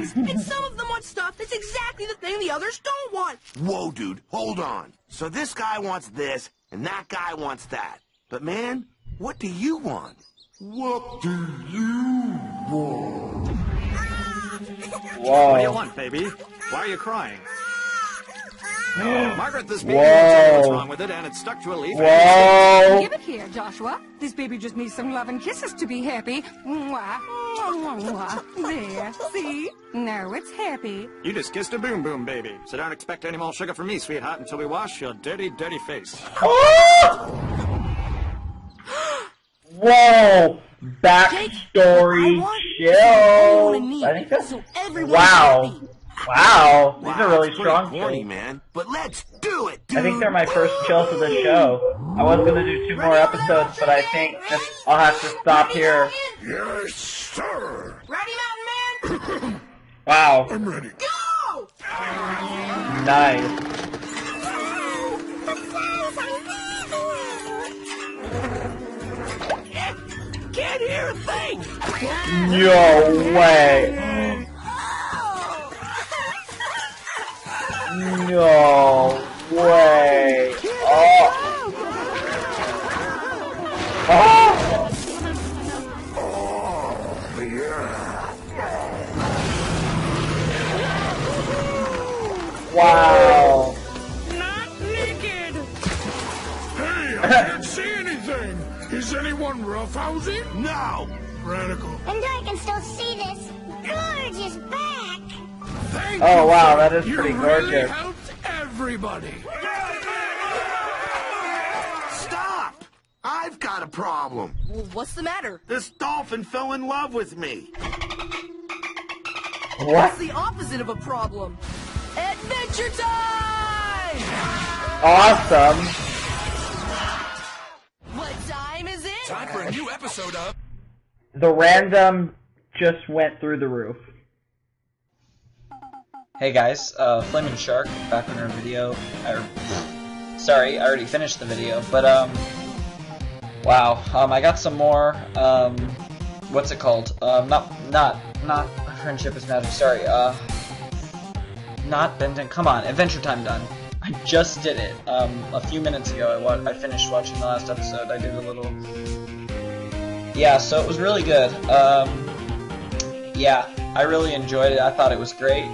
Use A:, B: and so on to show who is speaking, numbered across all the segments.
A: things, and some of them want stuff that's exactly the thing the others don't want.
B: Whoa, dude, hold on. So this guy wants this, and that guy wants that. But man, what do you want? What do you want?
C: Whoa.
D: What do you want, baby? Why are you crying? Margaret, this baby won't tell you what's wrong with it, and it's stuck to a leaf.
C: Whoa.
E: Give it here, Joshua. This baby just needs some love and kisses to be happy. Mwah, mwah, mwah. There, see? Now it's happy.
D: You just kissed a boom boom, baby. So don't expect any more sugar from me, sweetheart, until we wash your dirty, dirty face.
C: Whoa. Backstory show. I think that's... Wow. Wow, these are really strong
B: corny, man. But let's do it, dude.
C: I think they're my first chills of the show. I was gonna do 2 more episodes, but I think I'll have to stop here.
B: Yes, sir.
A: Ready, Mountain Man?
C: Wow.
B: I'm ready.
A: Go!
C: Nice.
A: Can't hear a thing.
C: No way. No way. Oh. Oh.
B: Oh, yeah.
C: Wow.
A: Not naked.
B: Hey, I can't see anything. Is anyone roughhousing? No. Radical.
F: And I can still see this gorgeous back.
B: Thank
C: Oh,
B: you.
C: wow, that is pretty
B: You really
C: gorgeous.
B: helped everybody. Stop! I've got a problem.
A: Well, what's the matter?
B: This dolphin fell in love with me.
C: What?
A: What's the opposite of a problem? Adventure time!
C: Awesome.
A: What time is it?
G: Time for a new episode of...
C: The random just went through the roof.
H: Hey guys, TheFlamingShark, back on our video. Sorry, I already finished the video, but wow, I got some more, what's it called? Not Friendship is Magic, sorry, not Benden, come on, Adventure Time done. I just did it, a few minutes ago. I finished watching the last episode. I did a little, yeah, so it was really good. Yeah, I really enjoyed it. I thought it was great.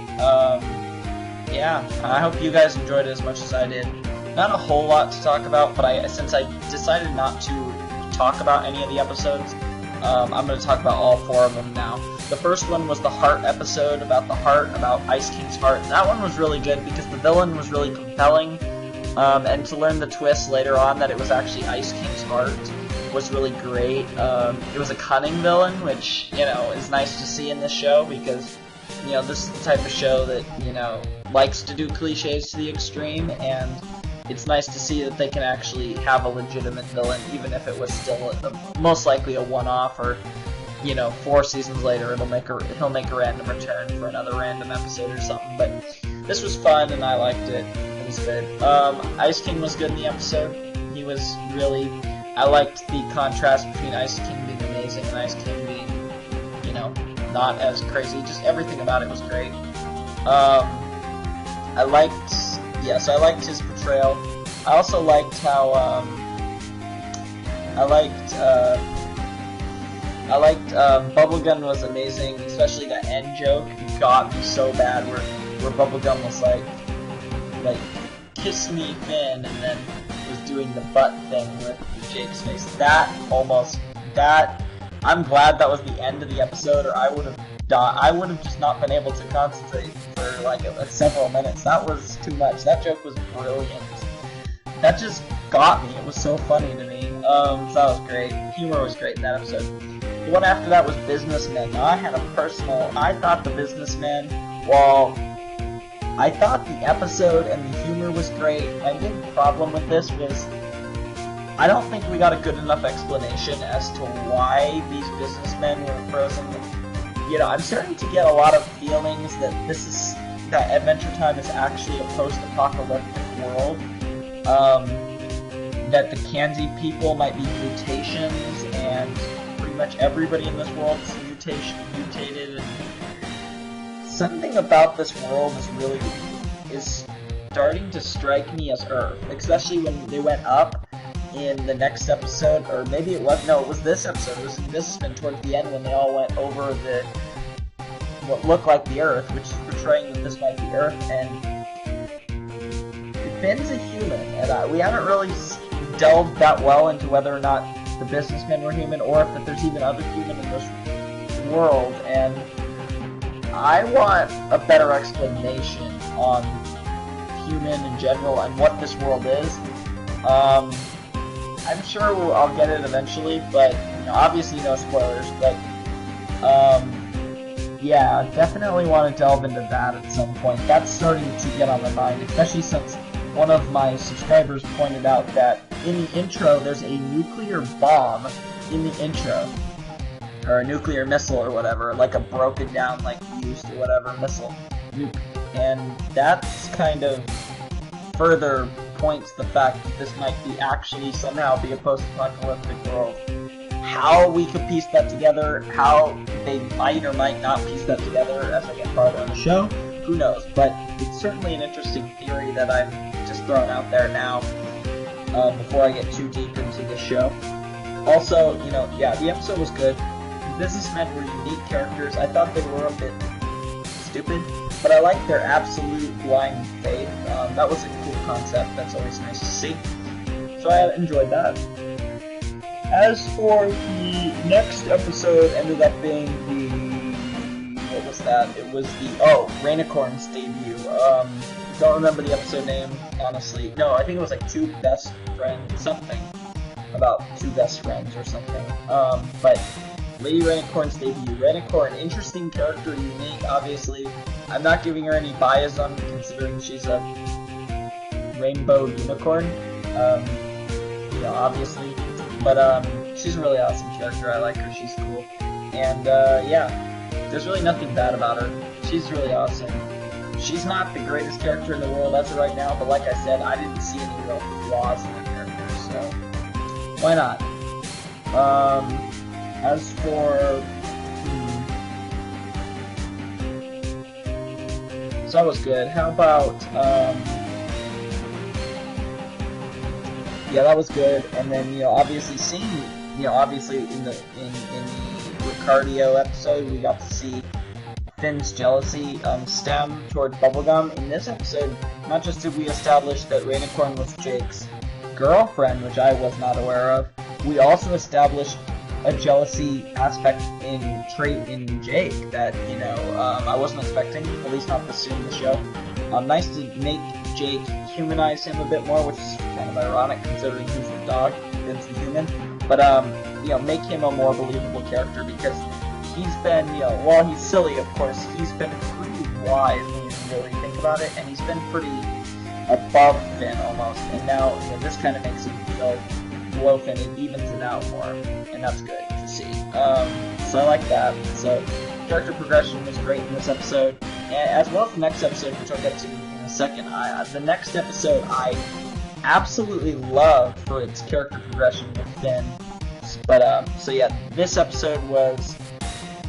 H: Yeah, I hope you guys enjoyed it as much as I did. Not a whole lot to talk about, but since I decided not to talk about any of the episodes, I'm going to talk about all 4 of them now. The first one was the Heart episode, about the heart, about Ice King's heart. That one was really good because the villain was really compelling, and to learn the twist later on that it was actually Ice King's heart was really great. It was a cunning villain, which, you know, is nice to see in this show because, you know, this is the type of show that, you know, likes to do cliches to the extreme, and it's nice to see that they can actually have a legitimate villain, even if it was still most likely a one-off, or, you know, 4 seasons later he'll make a random return for another random episode or something. But this was fun and I liked it. It was good. Ice King was good in the episode. He was really... I liked the contrast between Ice King being amazing and Ice King being, you know, not as crazy. Just everything about it was great. I liked his portrayal. I also liked how, Bubblegum was amazing, especially the end joke got me so bad where Bubblegum was like, kiss me, Finn, and then was doing the butt thing with Jake's face. I'm glad that was the end of the episode, or I would have died. I would have just not been able to concentrate for like several minutes. That was too much. That joke was brilliant. That just got me. It was so funny to me. So that was great. Humor was great in that episode. The one after that was Businessmen. Now, I thought the Businessmen, while I thought the episode and the humor was great, my big problem with this was I don't think we got a good enough explanation as to why these businessmen were frozen. You know, I'm starting to get a lot of feelings that that Adventure Time is actually a post-apocalyptic world. That the Kanzi people might be mutations, and pretty much everybody in this world is mutated. And something about this world is starting to strike me as Earth, especially when they went up in the next episode, or maybe it was this episode. It was in Businessman towards the end when they all went over what looked like the Earth, which is portraying that this might be Earth, and Finn's a human, and we haven't really delved that well into whether or not the businessmen were human, or if that there's even other human in this world, and I want a better explanation on human in general and what this world is. I'm sure I'll get it eventually, but obviously no spoilers, but yeah, definitely want to delve into that at some point. That's starting to get on my mind, especially since one of my subscribers pointed out that in the intro there's a nuclear bomb in the intro, or a nuclear missile or whatever, like a broken down, like used or whatever missile, nuke, and that's kind of further points the fact that this might be actually somehow be a post-apocalyptic world. How we could piece that together, how they might or might not piece that together as I get farther on the show, who knows, but it's certainly an interesting theory that I'm just throwing out there now, before I get too deep into the show. Also, yeah, the episode was good. The businessmen were unique characters. I thought they were a bit stupid, but I liked their absolute blind faith. That was a cool concept. That's always nice to see. So I enjoyed that. As for the next episode, ended up being what was that? It was Rainicorn's debut. Don't remember the episode name, honestly. No, I think it was like Two Best Friends, something. About two best friends or something. But Lady Rainicorn's debut. Rainicorn, interesting character, unique, obviously. I'm not giving her any biasm, considering she's a rainbow unicorn. Obviously. But, she's a really awesome character. I like her. She's cool. And, yeah. There's really nothing bad about her. She's really awesome. She's not the greatest character in the world as of right now, but like I said, I didn't see any real flaws in the character, so why not? As for... So that was good. How about, yeah, that was good. And then, obviously seeing, obviously in the Ricardio episode, we got to see Finn's jealousy stem towards Bubblegum. In this episode, not just did we establish that Rainicorn was Jake's girlfriend, which I was not aware of, we also established a jealousy aspect in Jake that, I wasn't expecting, at least not this soon in the show. Nice to make Jake humanize him a bit more, which is kind of ironic considering he's the dog, Finn's the human. But, make him a more believable character because he's been, while he's silly, of course, he's been pretty wise when you really think about it, and he's been pretty above Finn almost, and now, this kind of makes him feel below Finn, it evens it out more, and that's good to see. So I like that. So, character progression was great in this episode, and as well as the next episode, which I'll get to in a second. The next episode I absolutely loved for its character progression with Finn, but, so yeah, this episode was...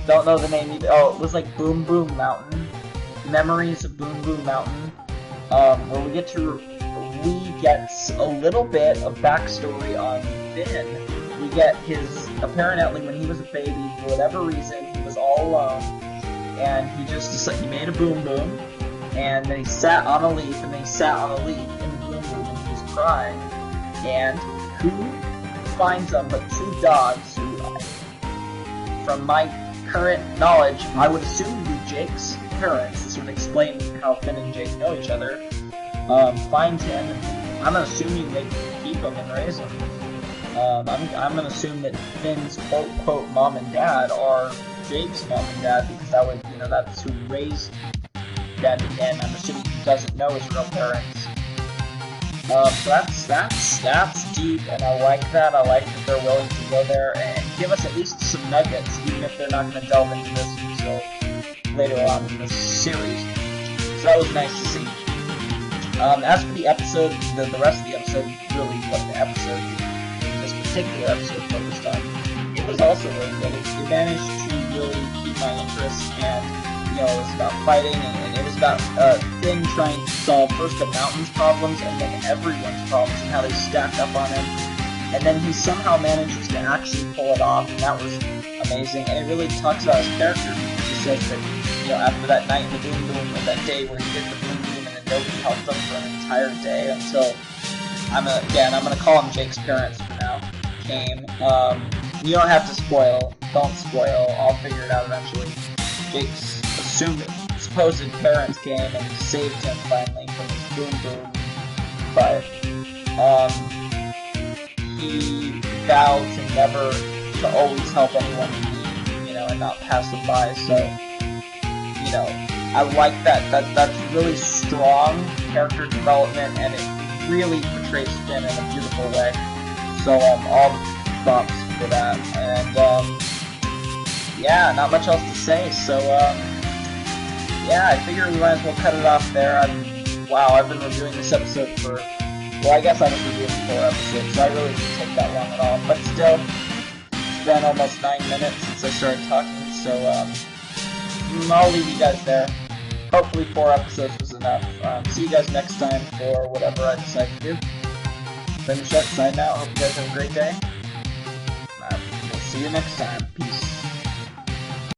H: Don't know the name either. Oh, it was like Boom Boom Mountain. Memories of Boom Boom Mountain. Where we get a little bit of backstory on Finn. We get his, apparently when he was a baby, for whatever reason, he was all alone. And he just decided, he made a boom boom. And then he sat on a leaf, and then he sat on a leaf in the boom boom, and he was crying. And who finds them but two dogs who, from my current knowledge, I would assume to be Jake's parents. This would explain how Finn and Jake know each other. Find him. I'm assuming they keep him and raise him. I'm gonna assume that Finn's quote mom and dad are Jake's mom and dad because that would, that's who raised them, and I'm assuming he doesn't know his real parents. So that's deep, and I like that. I like that they're willing to go there and give us at least some nuggets, even if they're not going to delve into this until later on in this series. So that was nice to see. As for the episode, the rest of the episode, really what the episode, this particular episode focused on, it was also really good. It managed to really keep my interest, and you know, it was about fighting, and it was about Finn trying to solve first the Mountain's problems and then everyone's problems and how they stacked up on him. And then he somehow manages to actually pull it off, and that was amazing. And it really talks about his character. He says that, you know, after that night in the Boom Boom, or that day where he did the Boom Boom and then nobody helped him for an entire day until, I'm gonna call him Jake's parents for now, came. You don't have to spoil. Don't spoil. I'll figure it out eventually. Jake's supposed parents came and saved him finally from his Boom Boom. But, he vowed to always help anyone in need, you know, and not pass them by. So, you know, I like that. That's really strong character development, and it really portrays Finn in a beautiful way. So, all props for that. And, yeah, not much else to say. So, yeah, I figure we might as well cut it off there. Wow, I've been reviewing this episode for, well, I guess I was reviewing 4 episodes, so I really didn't take that long at all. But still, it's been almost 9 minutes since I started talking, so I'll leave you guys there. Hopefully 4 episodes was enough. See you guys next time for whatever I decide to do. TheFlamingShark signing out. Hope you guys have a great day. We'll see you next time. Peace.